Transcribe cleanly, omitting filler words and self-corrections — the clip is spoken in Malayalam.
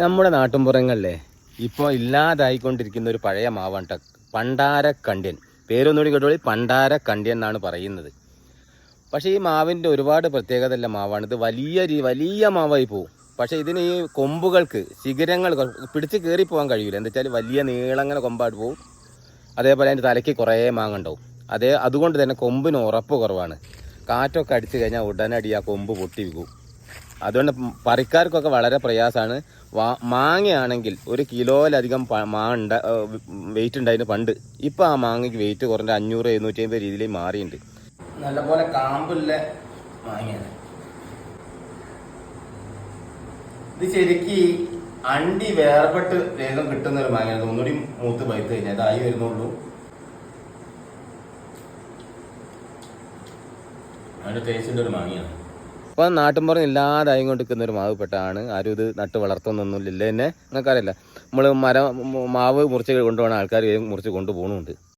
നമ്മുടെ നാട്ടിൻപുറങ്ങളിലെ ഇപ്പോൾ ഇല്ലാതായിക്കൊണ്ടിരിക്കുന്ന ഒരു പഴയ മാവാണ് പണ്ടാരക്കണ്ട്യൻ. പേരൊന്നുകൂടി കേട്ടോളി, പണ്ടാരക്കണ്ട്യൻ എന്നാണ് പറയുന്നത്. പക്ഷേ ഈ മാവിൻ്റെ ഒരുപാട് പ്രത്യേകതയുള്ള മാവാണ്. ഇത് വലിയ മാവായി പോകും. പക്ഷേ ഇതിന് ഈ കൊമ്പുകൾക്ക് ശിഖരങ്ങൾ പിടിച്ച് കയറി പോകാൻ കഴിയില്ല. എന്താ വെച്ചാൽ വലിയ നീളങ്ങനെ കൊമ്പായിട്ട് പോകും. അതേപോലെ അതിൻ്റെ തലയ്ക്ക് കുറേ മാങ്ങ ഉണ്ടാവും. അതുകൊണ്ട് തന്നെ കൊമ്പിന് ഉറപ്പ് കുറവാണ്. കാറ്റൊക്കെ അടിച്ചു കഴിഞ്ഞാൽ ഉടനടി ആ കൊമ്പ് പൊട്ടി വീകും. അതുകൊണ്ട് പറിക്കാർക്കൊക്കെ വളരെ പ്രയാസമാണ്. മാങ്ങയാണെങ്കിൽ 1 കിലോയിലധികം വെയിറ്റ് ഉണ്ടായിരുന്നു പണ്ട്. ഇപ്പം ആ മാങ്ങയ്ക്ക് വെയിറ്റ് കുറഞ്ഞ 500-750 രീതിയിൽ മാറിയിട്ടുണ്ട്. നല്ലപോലെ കാമ്പുള്ള മാങ്ങയാണ് ഇത്. ശരിക്ക് അണ്ടി വേർപെട്ട് വേഗം കിട്ടുന്ന ഒരു മാങ്ങയാണ്. ഒന്നുകൂടി മൂത്ത് പഴുത്ത് കഴിഞ്ഞാൽ അതായി വരുന്നുള്ളൂ. അതിൻ്റെ ടേസ്റ്റിൻ്റെ ഒരു മാങ്ങയാണ്. അപ്പം നാട്ടിൻപുറം ഇല്ലാതായി കൊണ്ടിരിക്കുന്ന ഒരു മാവ് പെട്ടാണ്. ആരും ഇത് നട്ട് വളർത്തുന്നൊന്നുമില്ല. എന്നെ നിങ്ങൾക്കറിയില്ല, നമ്മൾ മാവ് മുറിച്ച് കൊണ്ടുപോകണ ആൾക്കാർ മുറിച്ച് കൊണ്ടുപോകണമുണ്ട്.